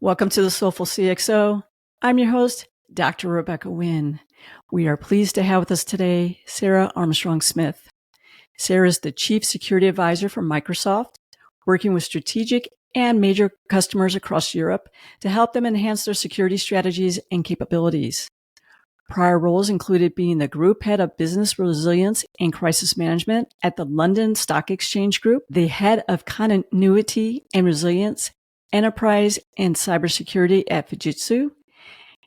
Welcome to the Soulful CXO. I'm your host, Dr. Rebecca Wynn. We are pleased to have with us today Sarah Armstrong-Smith. Sarah is the Chief Security Advisor for Microsoft, working with strategic and major customers across Europe to help them enhance their security strategies and capabilities. Prior roles included being the Group Head of Business Resilience and Crisis Management at the London Stock Exchange Group, the Head of Continuity and Resilience, Enterprise and Cybersecurity at Fujitsu,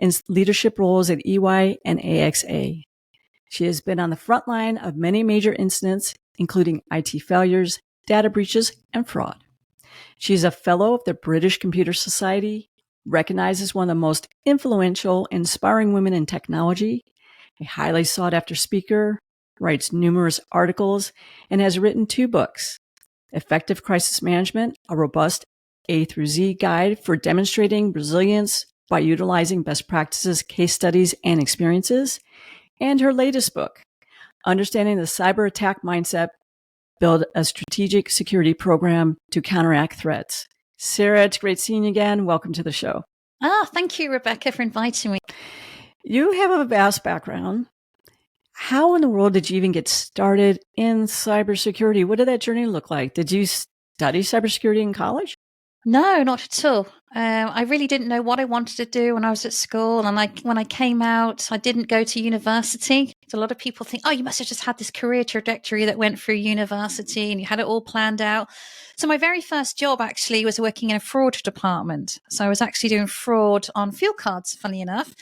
and leadership roles at EY and AXA. She has been on the front line of many major incidents, including IT failures, data breaches, and fraud. She is a fellow of the British Computer Society, recognized as one of the most influential, inspiring women in technology, a highly sought-after speaker, writes numerous articles, and has written 2 books, Effective Crisis Management, a robust A through Z guide for demonstrating resilience by utilizing best practices, case studies, and experiences, and her latest book, Understanding the Cyber Attack Mindset, Build a Strategic Security Program to Counteract Threats. Sarah, it's great seeing you again. Welcome to the show. Thank you, Rebecca, for inviting me. You have a vast background. How in the world did you even get started in cybersecurity? What did that journey look like? Did you study cybersecurity in college? No, not at all. I really didn't know what I wanted to do when I was at school. And when I came out, I didn't go to university. So a lot of people think, oh, you must have just had this career trajectory that went through university and you had it all planned out. So my very first job actually was working in a fraud department. So I was actually doing fraud on fuel cards, funny enough.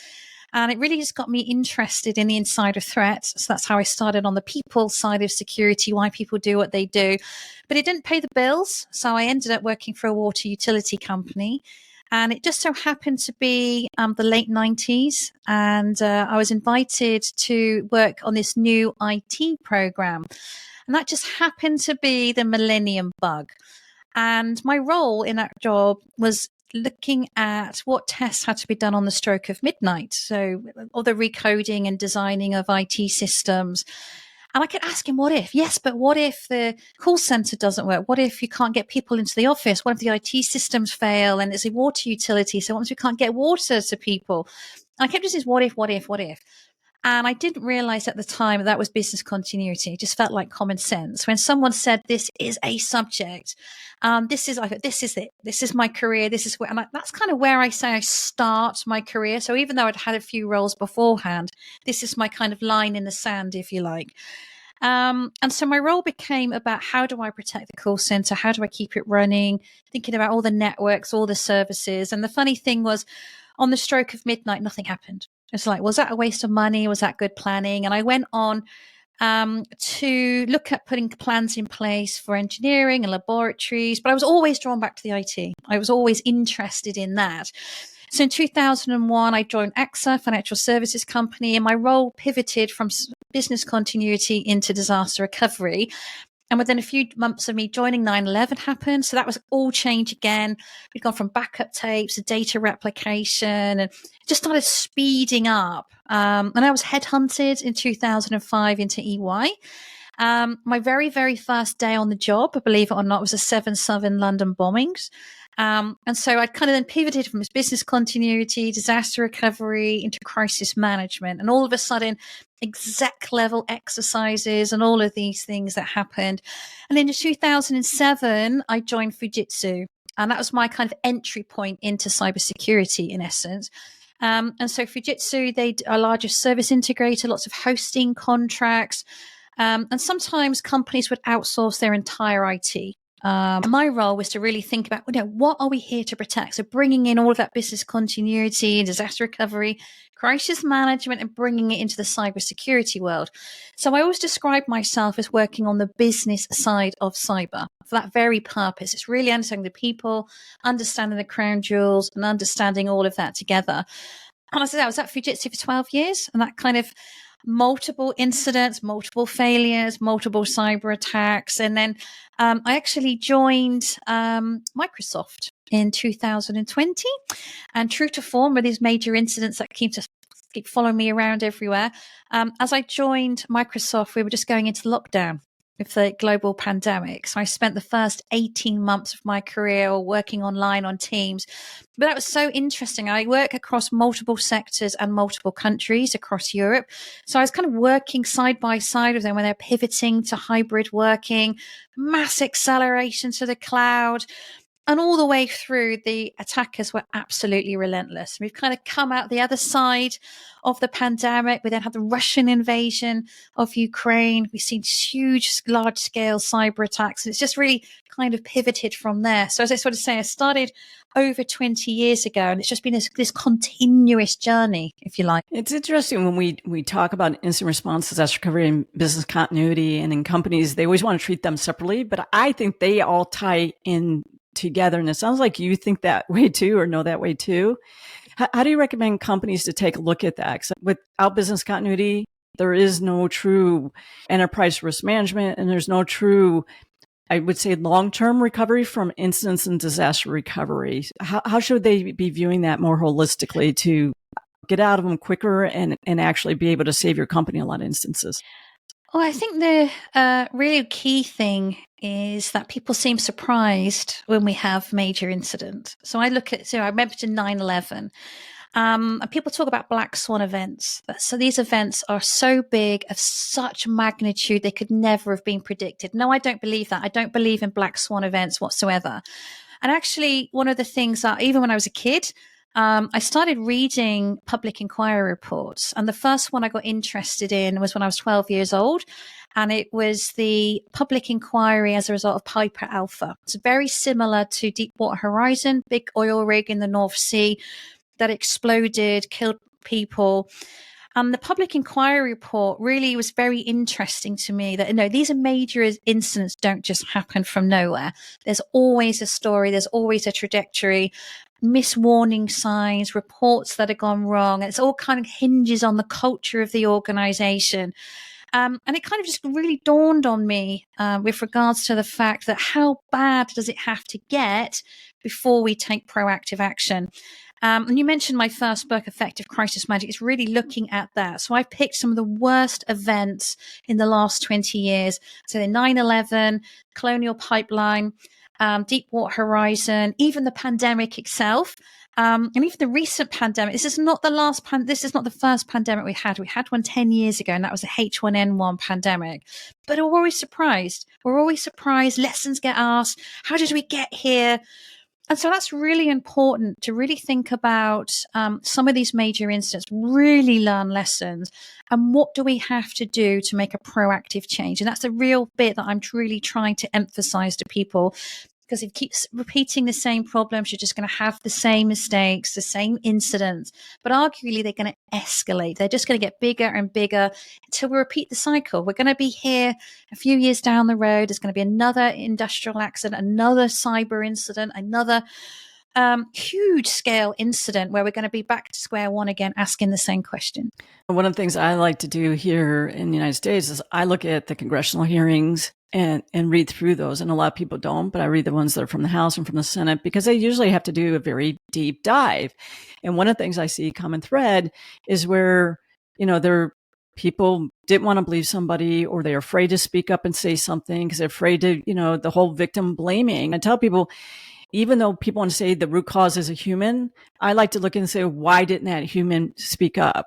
And it really just got me interested in the insider threat. So that's how I started on the people side of security, why people do what they do. But it didn't pay the bills. So I ended up working for a water utility company. And it just so happened to be the late 90s. And I was invited to work on this new IT program. And that just happened to be the Millennium Bug. And my role in that job was looking at what tests had to be done on the stroke of midnight. So all the recoding and designing of IT systems. And I kept asking, what if? Yes, but what if the call center doesn't work? What if you can't get people into the office? What if the IT systems fail and it's a water utility? So what if we can't get water to people? And I kept just saying, what if, what if, what if? And I didn't realize at the time that was business continuity. It just felt like common sense. When someone said, this is a subject, this is it. This is my career. This is where, and that's kind of where I say I start my career. So even though I'd had a few roles beforehand, this is my kind of line in the sand, if you like. And so my role became about how do I protect the call center? How do I keep it running? Thinking about all the networks, all the services. And the funny thing was, on the stroke of midnight, nothing happened. It's like, was that a waste of money? Was that good planning? And I went on to look at putting plans in place for engineering and laboratories, but I was always drawn back to the IT. I was always interested in that. So in 2001, I joined AXA, financial services company, and my role pivoted from business continuity into disaster recovery. And within a few months of me joining, 9/11 happened. So that was all change again. We'd gone from backup tapes to data replication and it just started speeding up. And I was headhunted in 2005 into EY. My very, very first day on the job, believe it or not, was the 7/7 London bombings. And so I kind of then pivoted from business continuity, disaster recovery into crisis management. And all of a sudden, exec level exercises and all of these things that happened. And in 2007, I joined Fujitsu. And that was my kind of entry point into cybersecurity in essence. And so Fujitsu, they are largest service integrator, lots of hosting contracts. And sometimes companies would outsource their entire IT. My role was to really think about, what are we here to protect? So bringing in all of that business continuity, disaster recovery, crisis management, and bringing it into the cybersecurity world. So I always describe myself as working on the business side of cyber for that very purpose. It's really understanding the people, understanding the crown jewels, and understanding all of that together. And I said, I was at Fujitsu for 12 years, and that kind of multiple incidents, multiple failures, multiple cyber attacks. And then I actually joined Microsoft in 2020. And true to form, with these major incidents that keep following me around everywhere, as I joined Microsoft, we were just going into lockdown. with the global pandemic. So I spent the first 18 months of my career working online on Teams. But that was so interesting. I work across multiple sectors and multiple countries across Europe. So I was kind of working side by side with them when they're pivoting to hybrid working, mass acceleration to the cloud. And all the way through, the attackers were absolutely relentless. We've kind of come out the other side of the pandemic. We then had the Russian invasion of Ukraine. We've seen huge, large-scale cyber attacks. And it's just really kind of pivoted from there. So as I sort of say, I started over 20 years ago, and it's just been this continuous journey, if you like. It's interesting when we talk about instant response, disaster recovery, and business continuity, and in companies, they always want to treat them separately. But I think they all tie in together. And it sounds like you think that way too, or know that way too. How do you recommend companies to take a look at that? 'Cause without business continuity, there is no true enterprise risk management, and there's no true, I would say, long-term recovery from incidents and disaster recovery. How should they be viewing that more holistically to get out of them quicker and actually be able to save your company in a lot of instances? Well, I think the really key thing is that people seem surprised when we have major incidents. So I remember to 9/11, and people talk about black swan events. So these events are so big, of such magnitude, they could never have been predicted. No, I don't believe that. I don't believe in black swan events whatsoever. And actually, one of the things that even when I was a kid, I started reading public inquiry reports. And the first one I got interested in was when I was 12 years old. And it was the public inquiry as a result of Piper Alpha. It's very similar to Deepwater Horizon, big oil rig in the North Sea that exploded, killed people. And the public inquiry report really was very interesting to me that, these are major incidents don't just happen from nowhere. There's always a story. There's always a trajectory. Miss warning signs, reports that have gone wrong. It's all kind of hinges on the culture of the organization. And it kind of just really dawned on me with regards to the fact that how bad does it have to get before we take proactive action? And you mentioned my first book, Effective Crisis Magic. It's really looking at that. So I've picked some of the worst events in the last 20 years. So the 9/11, Colonial Pipeline, Deepwater Horizon, even the pandemic itself, and even the recent pandemic. This is not the first pandemic we had. We had one 10 years ago, and that was the H1N1 pandemic. But we're always surprised. Lessons get asked. How did we get here? And so that's really important to really think about some of these major incidents, really learn lessons, and what do we have to do to make a proactive change? And that's the real bit that I'm really trying to emphasize to people, because if you keep repeating the same problems, you're just going to have the same mistakes, the same incidents, but arguably they're going to escalate. They're just going to get bigger and bigger until we repeat the cycle. We're going to be here a few years down the road. There's going to be another industrial accident, another cyber incident, another huge scale incident where we're going to be back to square one again, asking the same question. One of the things I like to do here in the United States is I look at the congressional hearings and read through those. And a lot of people don't, but I read the ones that are from the House and from the Senate, because they usually have to do a very deep dive. And one of the things I see common thread is where, people didn't want to believe somebody, or they're afraid to speak up and say something because they're afraid to, the whole victim blaming. I tell people, even though people want to say the root cause is a human, I like to look and say, why didn't that human speak up?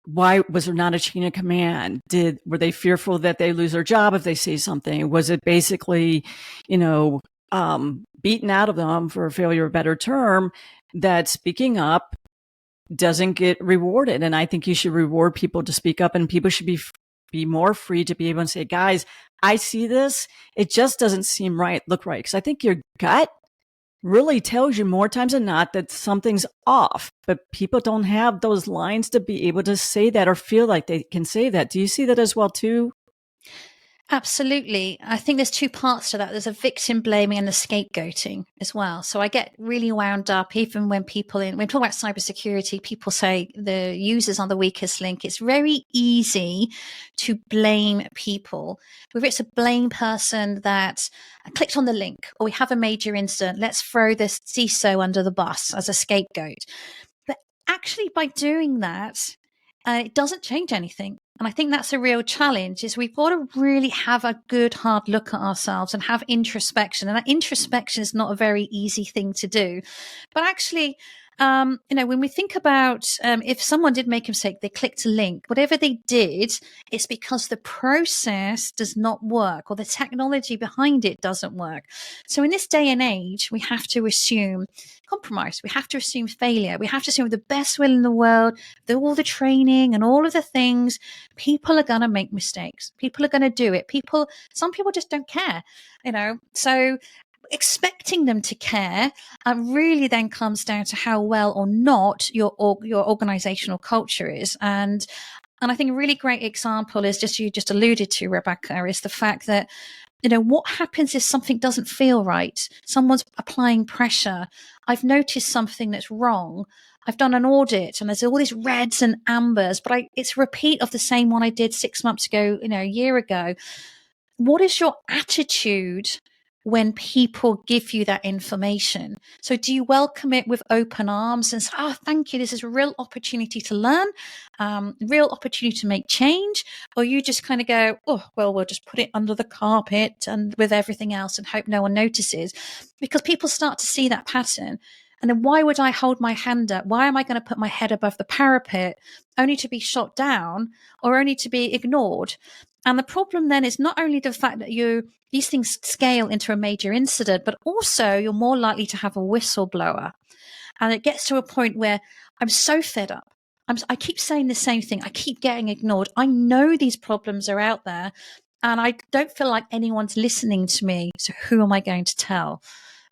Why was there not a chain of command? Were they fearful that they lose their job if they say something? Was it basically, beaten out of them, for a failure of a better term, that speaking up doesn't get rewarded? And I think you should reward people to speak up, and people should be more free to be able to say, guys, I see this. It just doesn't seem right, look right. Because I think your gut really tells you more times than not that something's off, but people don't have those lines to be able to say that or feel like they can say that. Do you see that as well too? Absolutely. I think there's two parts to that. There's a victim blaming and the scapegoating as well. So I get really wound up even when when we talk about cybersecurity, people say the users are the weakest link. It's very easy to blame people. Whether it's a blame person that clicked on the link, or we have a major incident, let's throw this CISO under the bus as a scapegoat. But actually by doing that, it doesn't change anything. And I think that's a real challenge, is we've got to really have a good hard look at ourselves and have introspection. And that introspection is not a very easy thing to do. But actually, when we think about if someone did make a mistake, they clicked a link, whatever they did, it's because the process does not work or the technology behind it doesn't work. So in this day and age, we have to assume compromise. We have to assume failure. We have to assume with the best will in the world, all the training and all of the things, people are going to make mistakes. People are going to do it. Some people just don't care, so expecting them to care really then comes down to how well or not your organizational culture is. And I think a really great example is you just alluded to, Rebecca, is the fact that what happens if something doesn't feel right? Someone's applying pressure. I've noticed something that's wrong. I've done an audit and there's all these reds and ambers, but it's a repeat of the same one I did 6 months ago, a year ago. What is your attitude when people give you that information? So do you welcome it with open arms and say, oh, thank you, this is a real opportunity to learn, real opportunity to make change? Or you just kind of go, oh, well, we'll just put it under the carpet and with everything else and hope no one notices? Because people start to see that pattern. And then why would I hold my hand up? Why am I going to put my head above the parapet only to be shot down or only to be ignored? And the problem then is not only the fact that these things scale into a major incident, but also you're more likely to have a whistleblower. And it gets to a point where I'm so fed up. I keep saying the same thing. I keep getting ignored. I know these problems are out there and I don't feel like anyone's listening to me. So who am I going to tell?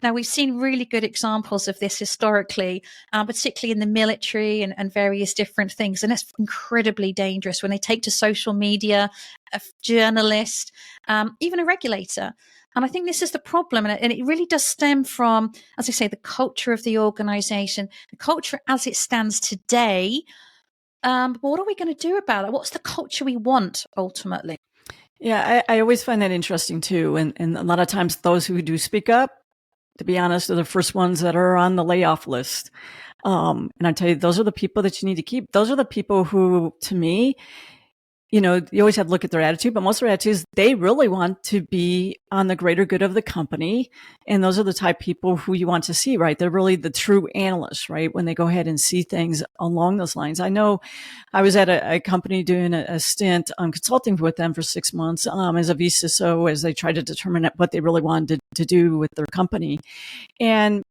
Now, we've seen really good examples of this historically, particularly in the military and various different things. And it's incredibly dangerous when they take to social media, a journalist, even a regulator. And I think this is the problem. And it really does stem from, as I say, the culture of the organization, the culture as it stands today. But what are we going to do about it? What's the culture we want ultimately? Yeah, I always find that interesting too. And a lot of times those who do speak up, to be honest, are the first ones that are on the layoff list. And I tell you, those are the people that you need to keep. Those are the people who, to me, you always have to look at their attitude, but most of their attitudes, they really want to be on the greater good of the company. And those are the type of people who you want to see, right? They're really the true analysts, right? When they go ahead and see things along those lines. I know I was at a company doing a stint on consulting with them for 6 months as a vCISO, as they tried to determine what they really wanted to do with their company. And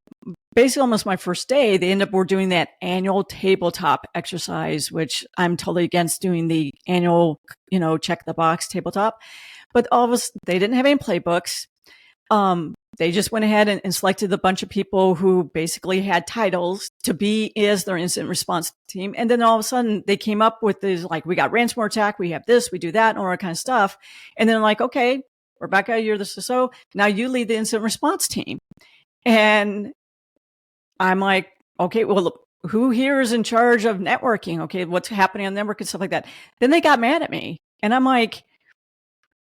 basically almost my first day, they ended up, we're doing that annual tabletop exercise, which I'm totally against doing the annual, check the box tabletop. But all of us, they didn't have any playbooks. They just went ahead and selected a bunch of people who basically had titles to be as their incident response team. And then all of a sudden they came up with this, like, we got ransomware attack, we have this, we do that, and all that kind of stuff. And then like, okay, Rebecca, you're the CISO. Now you lead the incident response team. And I'm like, okay, well, look, who here is in charge of networking? Okay, what's happening on the network and stuff like that. Then they got mad at me. And I'm like,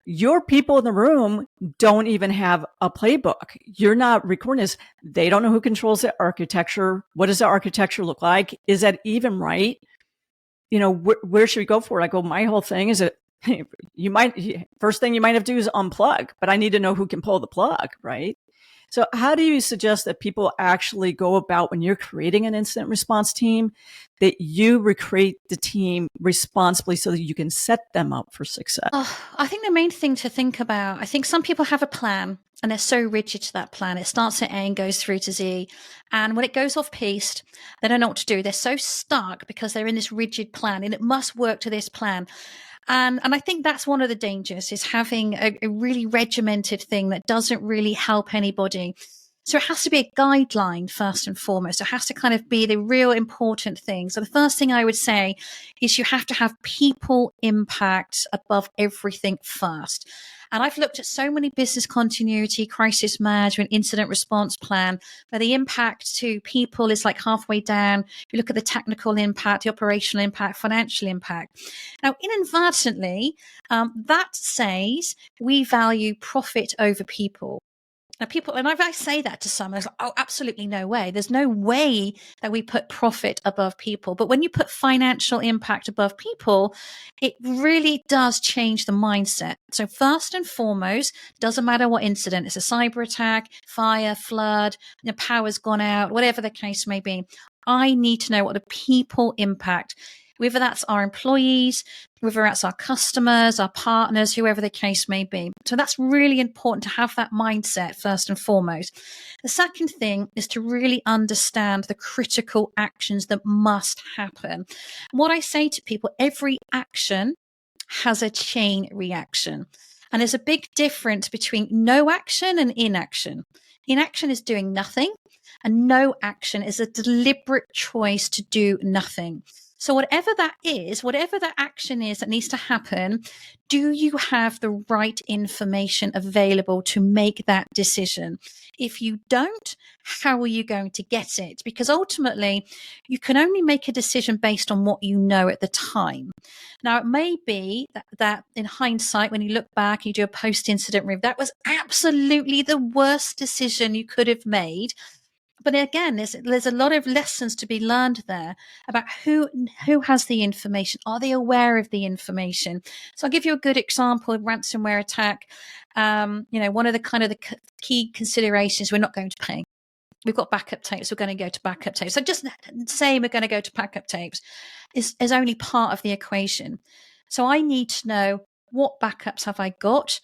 your people in the room don't even have a playbook. You're not recording this. They don't know who controls the architecture. What does the architecture look like? Is that even right? Where should we go for it? I go, my whole thing is that first thing you might have to do is unplug, but I need to know who can pull the plug, right? So how do you suggest that people actually go about, when you're creating an incident response team, that you recreate the team responsibly so that you can set them up for success? I think the main thing to think about, I think some people have a plan and they're so rigid to that plan. It starts at A and goes through to Z. And when it goes off piste, they don't know what to do. They're so stuck because they're in this rigid plan and it must work to this plan. And I think that's one of the dangers, is having a really regimented thing that doesn't really help anybody. So it has to be a guideline first and foremost. It has to kind of be the real important thing. So the first thing I would say is you have to have people impact above everything first. And I've looked at so many business continuity, crisis management, incident response plan, where the impact to people is like halfway down. You look at the technical impact, the operational impact, financial impact. Now, inadvertently, that says we value profit over people. Now, people, and if I say that to some, it's like, oh, absolutely no way. There's no way that we put profit above people. But when you put financial impact above people, it really does change the mindset. So first and foremost, doesn't matter what incident, it's a cyber attack, fire, flood, the power's gone out, whatever the case may be. I need to know what the people impact, whether that's our employees, whether that's our customers, our partners, whoever the case may be. So that's really important to have that mindset first and foremost. The second thing is to really understand the critical actions that must happen. What I say to people, every action has a chain reaction. And there's a big difference between no action and inaction. Inaction is doing nothing, and no action is a deliberate choice to do nothing. So whatever that is, whatever that action is that needs to happen, do you have the right information available to make that decision? If you don't, how are you going to get it? Because ultimately, you can only make a decision based on what you know at the time. Now, it may be that in hindsight, when you look back, you do a post-incident review, that was absolutely the worst decision you could have made. But again, there's a lot of lessons to be learned there about who has the information. Are they aware of the information? So I'll give you a good example of ransomware attack. One of the key considerations, we're not going to pay. We've got backup tapes. We're going to go to backup tapes. So just saying we're going to go to backup tapes is only part of the equation. So I need to know, what backups have I got?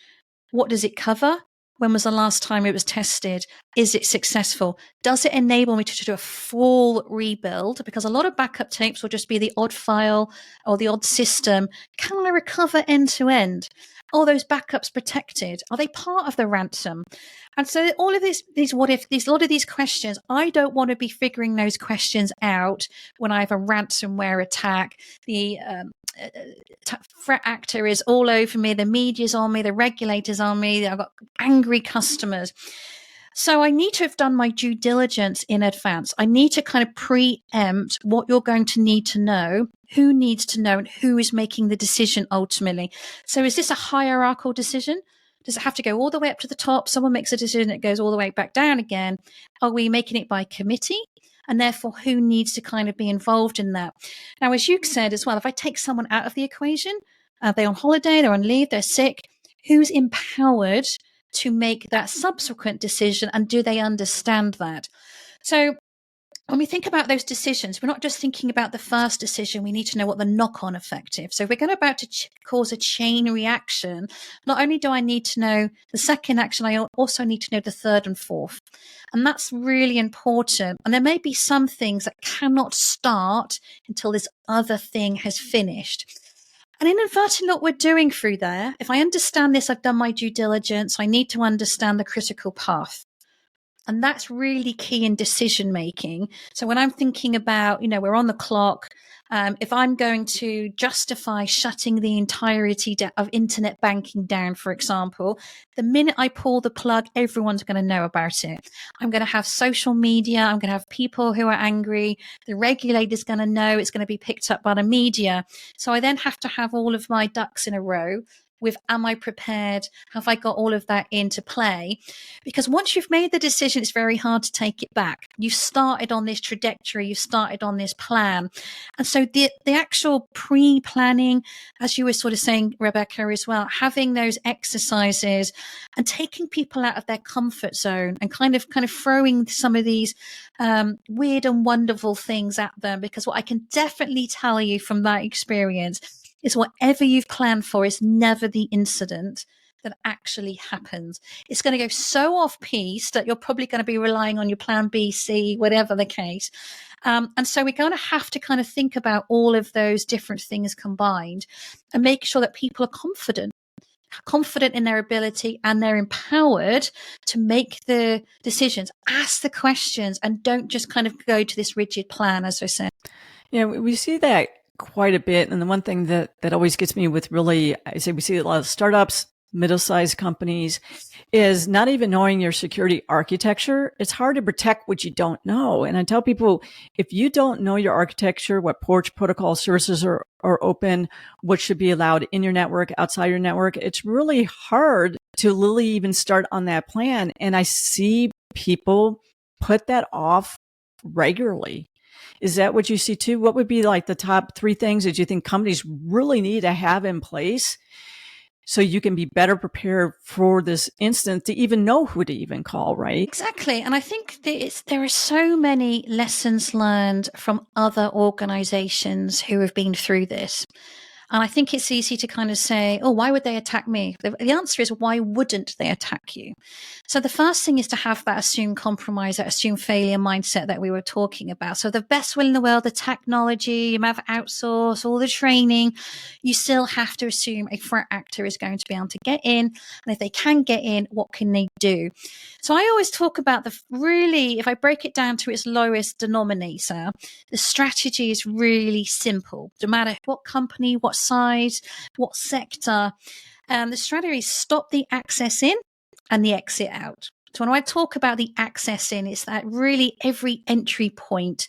What does it cover? When was the last time it was tested? Is it successful? Does it enable me to do a full rebuild? Because a lot of backup tapes will just be the odd file or the odd system. Can I recover end to end? Are those backups protected? Are they part of the ransom? And so all of these what if, a lot of these questions, I don't want to be figuring those questions out when I have a ransomware attack. The threat actor is all over me, the media's on me, the regulators on me, I've got angry customers. So I need to have done my due diligence in advance. I need to kind of preempt what you're going to need to know, who needs to know, and who is making the decision ultimately. So is this a hierarchical decision? Does it have to go all the way up to the top? Someone makes a decision, it goes all the way back down again. Are we making it by committee? And therefore, who needs to kind of be involved in that? Now, as you said as well, if I take someone out of the equation, they're on holiday, they're on leave, they're sick, who's empowered to make that subsequent decision, and do they understand that? So when we think about those decisions, we're not just thinking about the first decision. We need to know what the knock-on effect is. So if we're going about to cause a chain reaction, not only do I need to know the second action, I also need to know the third and fourth. And that's really important. And there may be some things that cannot start until this other thing has finished. And inadvertently, what we're doing through there, if I understand this, I've done my due diligence, I need to understand the critical path. And that's really key in decision making. So when I'm thinking about, we're on the clock, if I'm going to justify shutting the entirety of internet banking down, for example, the minute I pull the plug, everyone's going to know about it. I'm going to have social media. I'm going to have people who are angry. The regulator's going to know. It's going to be picked up by the media. So I then have to have all of my ducks in a row with, am I prepared? Have I got all of that into play? Because once you've made the decision, it's very hard to take it back. You've started on this trajectory, you've started on this plan. And so the actual pre-planning, as you were sort of saying, Rebecca, as well, having those exercises and taking people out of their comfort zone and kind of throwing some of these weird and wonderful things at them. Because what I can definitely tell you from that experience is whatever you've planned for is never the incident that actually happens. It's going to go so off piece that you're probably going to be relying on your plan B, C, whatever the case. And so we're going to have to kind of think about all of those different things combined and make sure that people are confident in their ability, and they're empowered to make the decisions, ask the questions, and don't just kind of go to this rigid plan, as I said. Yeah, we see that quite a bit. And the one thing that always gets me with we see a lot of startups, middle-sized companies, is not even knowing your security architecture. It's hard to protect what you don't know. And I tell people, if you don't know your architecture, what port protocol services are open, what should be allowed in your network, outside your network, it's really hard to literally even start on that plan. And I see people put that off regularly. Is that what you see too? What would be like the top 3 things that you think companies really need to have in place so you can be better prepared for this instance to even know who to even call, right? Exactly. And I think there are so many lessons learned from other organizations who have been through this. And I think it's easy to kind of say, oh, why would they attack me? The answer is, why wouldn't they attack you? So the first thing is to have that assume compromise, that assume failure mindset that we were talking about. So the best will in the world, the technology, you might have outsourced all the training, you still have to assume a threat actor is going to be able to get in. And if they can get in, what can they do? So I always talk about if I break it down to its lowest denominator, the strategy is really simple. No matter what company, what size, what sector, the strategy is stop the access in and the exit out. So when I talk about the access in, it's that really every entry point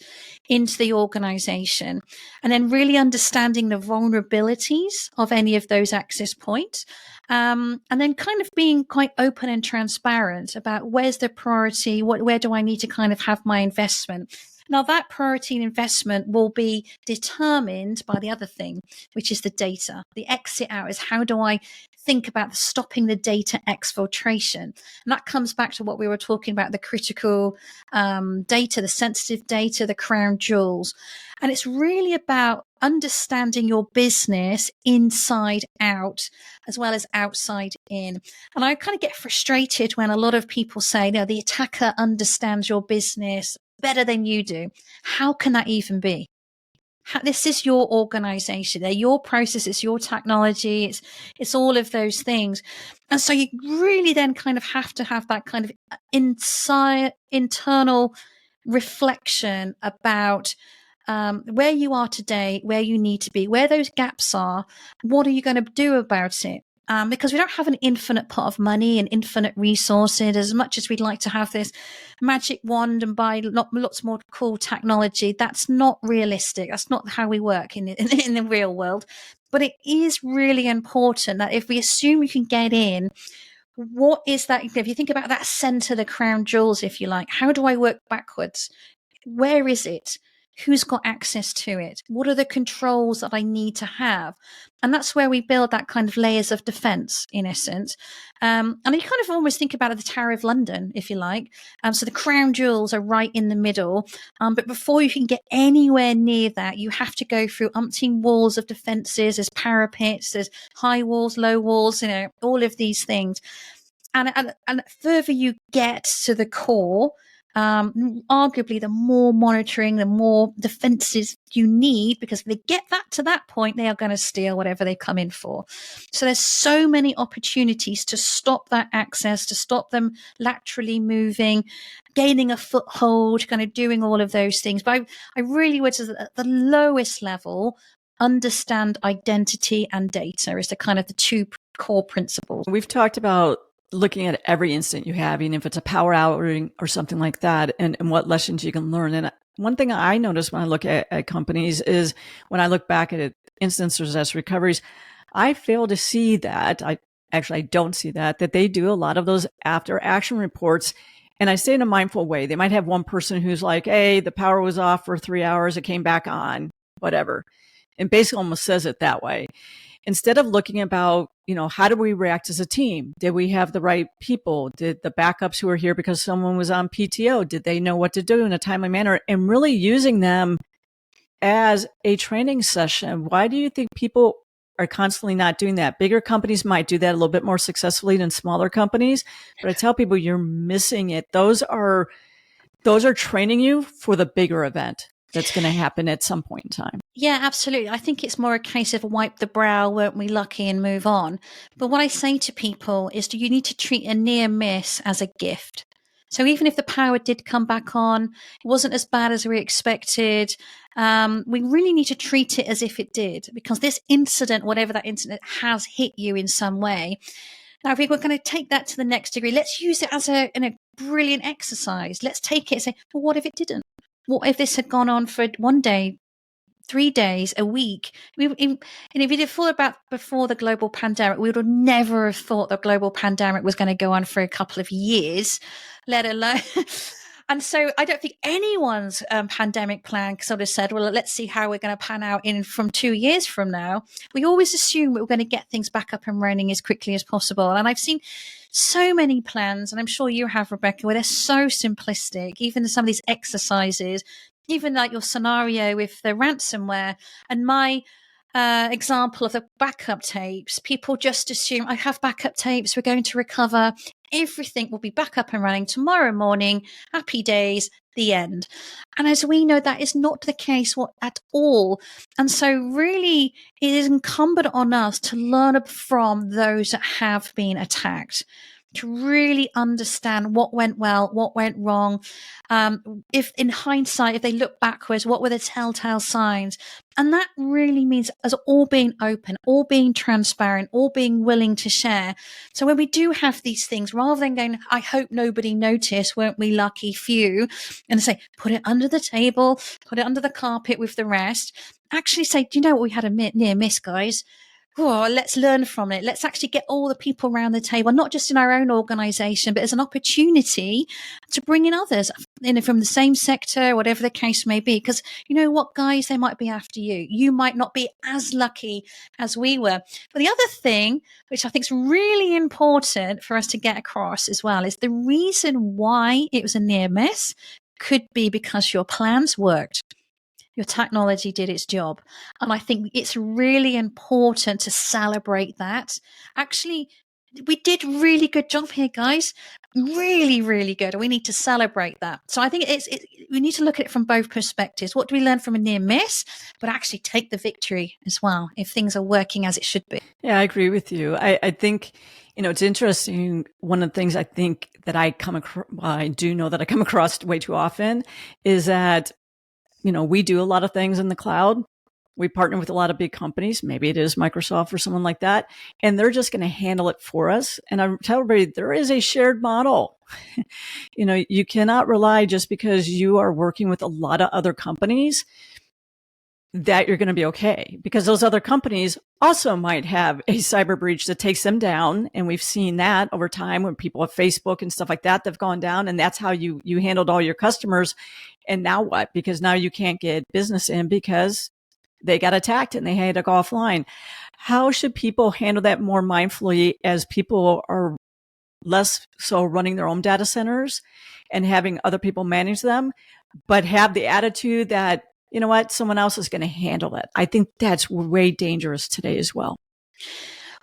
into the organization, and then really understanding the vulnerabilities of any of those access points. And then kind of being quite open and transparent about where's the priority, where do I need to kind of have my investment. Now, that priority and investment will be determined by the other thing, which is the data. The exit out is, how do I think about stopping the data exfiltration? And that comes back to what we were talking about, the critical data, the sensitive data, the crown jewels. And it's really about understanding your business inside out as well as outside in. And I kind of get frustrated when a lot of people say, no, the attacker understands your business better than you do. How can that even be? This is your organization. They're your processes, your technology. It's all of those things. And so you really then kind of have to have that kind of internal reflection about where you are today, where you need to be, where those gaps are. What are you going to do about it? Because we don't have an infinite pot of money and infinite resources. As much as we'd like to have this magic wand and buy lots more cool technology, that's not realistic. That's not how we work in the real world. But it is really important that if we assume you can get in, what is that? If you think about that center, the crown jewels, if you like, how do I work backwards? Where is it? Who's got access to it? What are the controls that I need to have? And that's where we build that kind of layers of defense, in essence. And you kind of almost think about the Tower of London, if you like. So the crown jewels are right in the middle. But before you can get anywhere near that, you have to go through umpteen walls of defenses. There's parapets, there's high walls, low walls, all of these things. And further you get to the core, arguably the more monitoring, the more defenses you need, because if they get that to that point, they are going to steal whatever they come in for. So there's so many opportunities to stop that access, to stop them laterally moving, gaining a foothold, kind of doing all of those things. But I really would say at the lowest level, understand identity and data is the kind of the 2 core principles. We've talked about looking at every incident you have, even if it's a power outage or something like that, and what lessons you can learn. And one thing I notice when I look at companies is when I look back at incidents or disaster recoveries, I fail to see that. I don't see that they do a lot of those after action reports. And I say in a mindful way. They might have one person who's like, hey, the power was off for 3 hours. It came back on, whatever. And basically almost says it that way. Instead of looking about, how do we react as a team? Did we have the right people? Did the backups who were here because someone was on PTO, did they know what to do in a timely manner? And really using them as a training session. Why do you think people are constantly not doing that? Bigger companies might do that a little bit more successfully than smaller companies. But I tell people you're missing it. Those are training you for the bigger event that's going to happen at some point in time. Yeah, absolutely. I think it's more a case of wipe the brow, weren't we lucky, and move on. But what I say to people is, you need to treat a near miss as a gift. So even if the power did come back on, it wasn't as bad as we expected. We really need to treat it as if it did, because this incident, whatever that incident, has hit you in some way. Now, if we're going to take that to the next degree, let's use it as a brilliant exercise. Let's take it and say, well, what if it didn't? What if this had gone on for one day, 3 days a week. And if you'd have thought about before the global pandemic, we would have never have thought the global pandemic was going to go on for a couple of years, let alone. And so I don't think anyone's pandemic plan sort of said, well, let's see how we're going to pan out from 2 years from now. We always assume we're going to get things back up and running as quickly as possible. And I've seen so many plans, and I'm sure you have, Rebecca, where they're so simplistic, even some of these exercises, even like your scenario with the ransomware and my example of the backup tapes. People just assume I have backup tapes, we're going to recover, everything will be back up and running tomorrow morning, happy days, the end. And as we know, that is not the case at all. And so really it is incumbent on us to learn from those that have been attacked, to really understand what went well, what went wrong. If in hindsight, if they look backwards, what were the telltale signs? And that really means us all being open, all being transparent, all being willing to share. So when we do have these things, rather than going, I hope nobody noticed, weren't we lucky few? And say, put it under the table, put it under the carpet with the rest. Actually say, do you know what, we had a near miss, guys? Oh, let's learn from it. Let's actually get all the people around the table, not just in our own organization, but as an opportunity to bring in others from the same sector, whatever the case may be. Because you know what, guys, they might be after you. You might not be as lucky as we were. But the other thing, which I think is really important for us to get across as well, is the reason why it was a near miss could be because your plans worked. Your technology did its job. And I think it's really important to celebrate that. Actually, we did really good job here, guys. Really, really good. We need to celebrate that. So I think we need to look at it from both perspectives. What do we learn from a near miss, but actually take the victory as well if things are working as it should be? Yeah, I agree with you. I think, it's interesting. One of the things I think that I come across, I do know that I come across way too often is that we do a lot of things in the cloud. We partner with a lot of big companies. Maybe it is Microsoft or someone like that. And they're just going to handle it for us. And I tell everybody there is a shared model. You cannot rely just because you are working with a lot of other companies that you're going to be okay, because those other companies also might have a cyber breach that takes them down. And we've seen that over time when people have Facebook and stuff like that, they've gone down, and that's how you handled all your customers. And now what? Because now you can't get business in because they got attacked and they had to go offline. How should people handle that more mindfully as people are less so running their own data centers and having other people manage them, but have the attitude that, you know what, someone else is going to handle it? I think that's way dangerous today as well.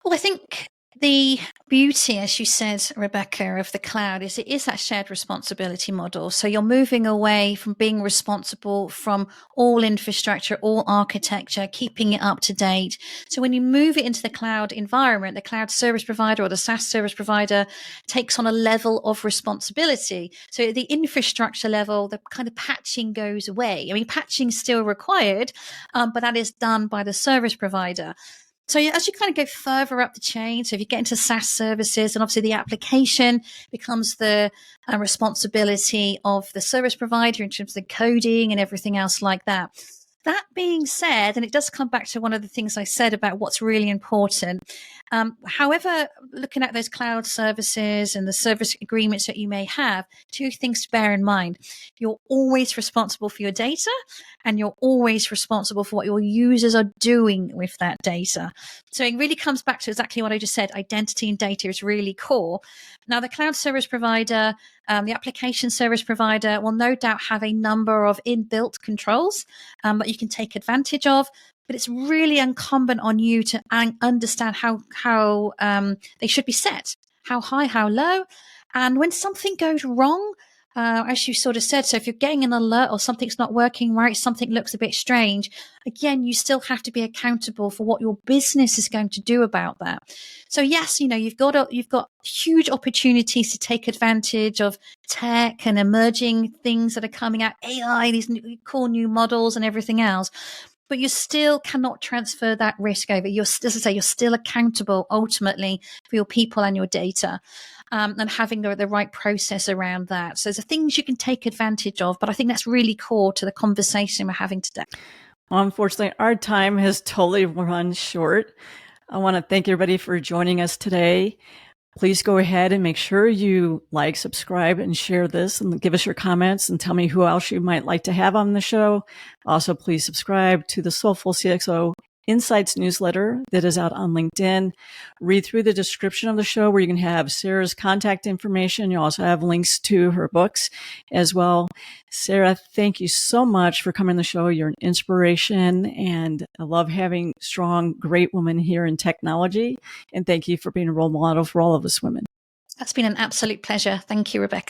Well, I think the beauty, as you said, Rebecca, of the cloud is it is that shared responsibility model. So you're moving away from being responsible from all infrastructure, all architecture, keeping it up to date. So when you move it into the cloud environment, the cloud service provider or the SaaS service provider takes on a level of responsibility. So at the infrastructure level, the kind of patching goes away. I mean, patching is still required, but that is done by the service provider. So as you kind of go further up the chain, so if you get into SaaS services, and obviously the application becomes the responsibility of the service provider in terms of the coding and everything else like that. That being said, and it does come back to one of the things I said about what's really important. However, looking at those cloud services and the service agreements that you may have, two things to bear in mind. You're always responsible for your data, and you're always responsible for what your users are doing with that data. So it really comes back to exactly what I just said. Identity and data is really core. Now, the cloud service provider, the application service provider will no doubt have a number of inbuilt controls that you can take advantage of. But it's really incumbent on you to understand how they should be set, how high, how low. And when something goes wrong, as you sort of said, so if you're getting an alert or something's not working right, something looks a bit strange, again, you still have to be accountable for what your business is going to do about that. So yes, you've got huge opportunities to take advantage of tech and emerging things that are coming out, AI, these cool new models and everything else. But you still cannot transfer that risk over. You're still accountable ultimately for your people and your data, and having the right process around that. So there's things you can take advantage of, but I think that's really core to the conversation we're having today. Well, unfortunately, our time has totally run short. I want to thank everybody for joining us today. Please go ahead and make sure you like, subscribe, and share this, and give us your comments and tell me who else you might like to have on the show. Also, please subscribe to the Soulful CXO Insights newsletter that is out on LinkedIn. Read through the description of the show where you can have Sarah's contact information. You also have links to her books as well. Sarah, thank you so much for coming on the show. You're an inspiration, and I love having strong, great women here in technology. And thank you for being a role model for all of us women. That's been an absolute pleasure. Thank you, Rebecca.